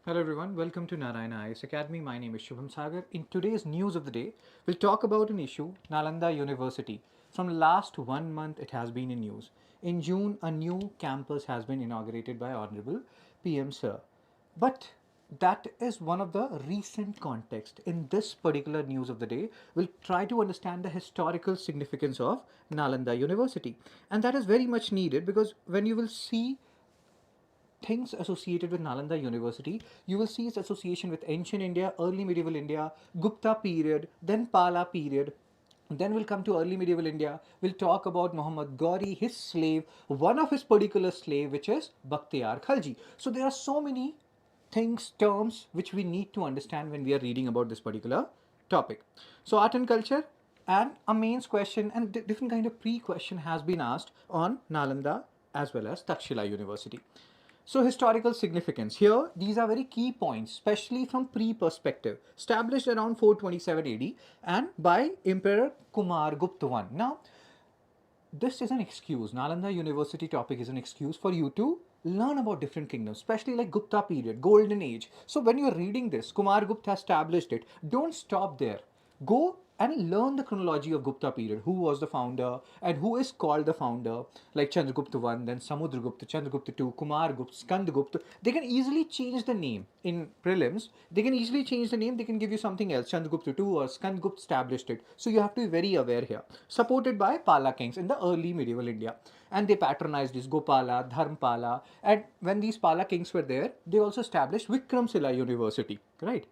Hello everyone, welcome to Narayana IAS Academy. My name is Shubham Sagar. In today's news of the day, we'll talk about an issue, Nalanda University. From last 1 month, it has been in news. In June, a new campus has been inaugurated by Honorable PM Sir. But that is one of the recent context. In this particular news of the day, we'll try to understand the historical significance of Nalanda University. And that is very much needed because when you will see things associated with Nalanda University, you will see its association with ancient India, early medieval India, Gupta period, then Pala period. Then we'll come to early medieval India. We'll talk about Muhammad Gauri, his slave, one of his particular slave, which is Bakhtiyar Khilji. So there are so many things, terms which we need to understand when we are reading about this particular topic. So art and culture, and a mains question and different kind of pre-question has been asked on Nalanda as well as Takshila University. So historical significance. Here, these are very key points, especially from pre-perspective. Established around 427 AD and by Emperor Kumar Gupta I. Now, this is an excuse. Nalanda University topic is an excuse for you to learn about different kingdoms, especially like Gupta period, golden age. So when you're reading this, Kumar Gupta established it. Don't stop there. Go and learn the chronology of Gupta period. Who was the founder and who is called the founder, like Chandragupta I, then Samudragupta, Chandragupta II, Kumar Gupta, Skandagupta. They can easily change the name in prelims. They can easily change the name. They can give you something else. Chandragupta II or Skandagupta established it. So you have to be very aware here. Supported by Pala kings in the early medieval India. And they patronized this Gopala, Dharmpala. And when these Pala kings were there, they also established Vikramshila University, right?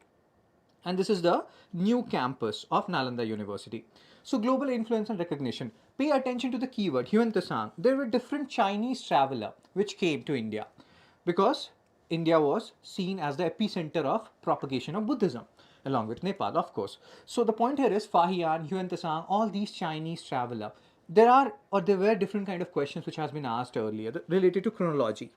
And this is the new campus of Nalanda University. So global influence and recognition. Pay attention to the keyword Yuan Tsang. There were different Chinese traveler which came to India because India was seen as the epicenter of propagation of Buddhism along with Nepal, of course. So the point here is Fahian, Yuan Tsang, all these Chinese traveler. There were different kind of questions which has been asked earlier related to chronology.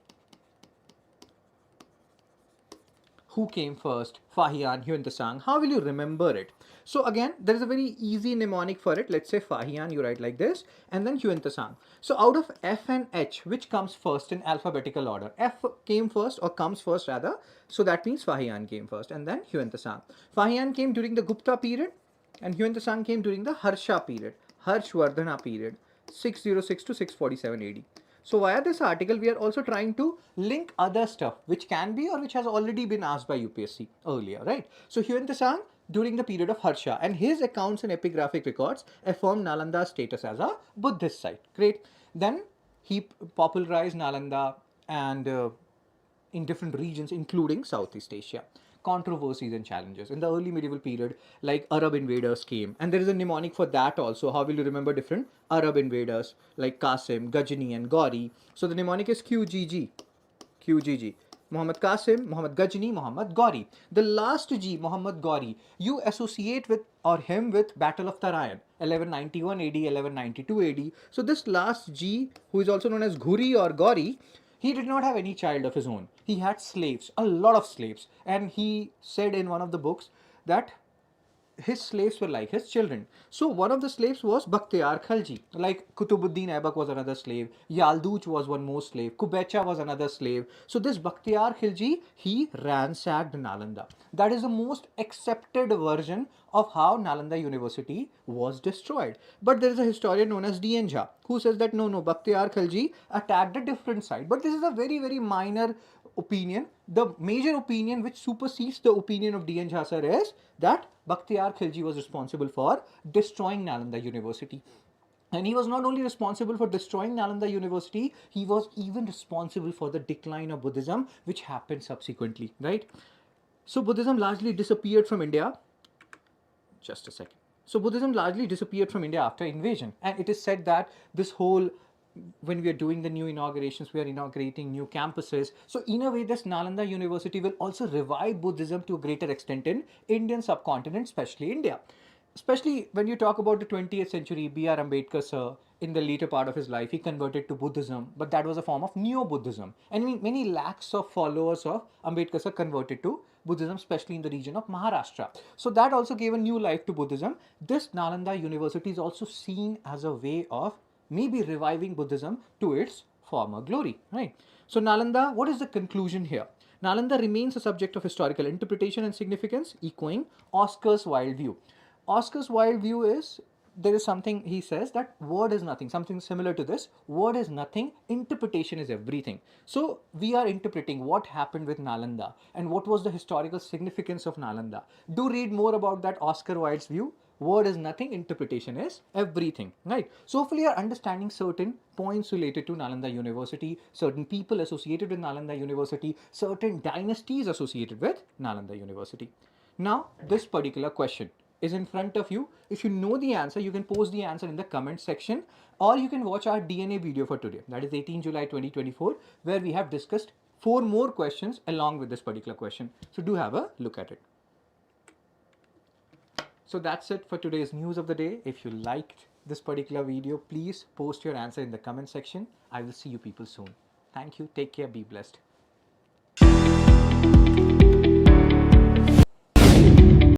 Who came first, Fahian, Yuan Tsang, how will you remember it? So again, there is a very easy mnemonic for it. Let's say Fahian, you write like this, and then Yuan Tsang. So out of F and H, which comes first in alphabetical order? F came first or comes first rather, so that means Fahian came first and then Yuan Tsang. Fahian came during the Gupta period and Yuan Tsang came during the Harsha period, Harshvardhana period, 606 to 647 AD. So via this article, we are also trying to link other stuff which can be or which has already been asked by UPSC earlier, right? So Yuan Tsang during the period of Harsha and his accounts and epigraphic records affirmed Nalanda's status as a Buddhist site. Great. Then he popularized Nalanda and in different regions, including Southeast Asia. Controversies and challenges. In the early medieval period, like Arab invaders came, and there is a mnemonic for that also. How will you remember different Arab invaders like Qasim, Ghazni, and Gauri? So the mnemonic is QGG. QGG. Muhammad Qasim, Muhammad Ghazni, Muhammad Gauri. The last G, Muhammad Gauri, you associate with or him with Battle of Tarayan, 1191 AD, 1192 AD. So this last G, who is also known as Ghuri or Gauri, he did not have any child of his own. He had slaves, a lot of slaves. And he said in one of the books that his slaves were like his children. So one of the slaves was Bakhtiyar Khilji. Like Kutubuddin Aibak was another slave. Yalduch was one more slave. Kubecha was another slave. So this Bakhtiyar Khilji, he ransacked Nalanda. That is the most accepted version of how Nalanda University was destroyed. But there is a historian known as D.N. Jha who says that no, Bakhtiyar Khilji attacked a different side. But this is a very, very minor opinion. The major opinion which supersedes the opinion of D.N. Jha sir is that Bakhtiyar Khilji was responsible for destroying Nalanda University. And he was not only responsible for destroying Nalanda University, he was even responsible for the decline of Buddhism, which happened subsequently, right? So Buddhism largely disappeared from India. Just a second. So Buddhism largely disappeared from India after invasion. And it is said that this whole when we are doing the new inaugurations, we are inaugurating new campuses. So in a way, this Nalanda University will also revive Buddhism to a greater extent in Indian subcontinent, especially India. Especially when you talk about the 20th century, B.R. Ambedkar sir, in the later part of his life, he converted to Buddhism, but that was a form of Neo-Buddhism. And many lakhs of followers of Ambedkar sir converted to Buddhism, especially in the region of Maharashtra. So that also gave a new life to Buddhism. This Nalanda University is also seen as a way of maybe reviving Buddhism to its former glory, right? So Nalanda, what is the conclusion here? Nalanda remains a subject of historical interpretation and significance, echoing Oscar's Wilde view. Oscar's Wilde view is, there is something he says that word is nothing, something similar to this. Word is nothing, interpretation is everything. So we are interpreting what happened with Nalanda and what was the historical significance of Nalanda. Do read more about that Oscar Wilde's view. Word is nothing, interpretation is everything, right? So hopefully you're understanding certain points related to Nalanda University, certain people associated with Nalanda University, certain dynasties associated with Nalanda University. Now, this particular question is in front of you. If you know the answer, you can post the answer in the comment section, or you can watch our DNA video for today. That is 18 July 2024, where we have discussed 4 more questions along with this particular question. So do have a look at it. So that's it for today's news of the day. If you liked this particular video, please post your answer in the comment section. I will see you people soon. Thank you. Take care. Be blessed.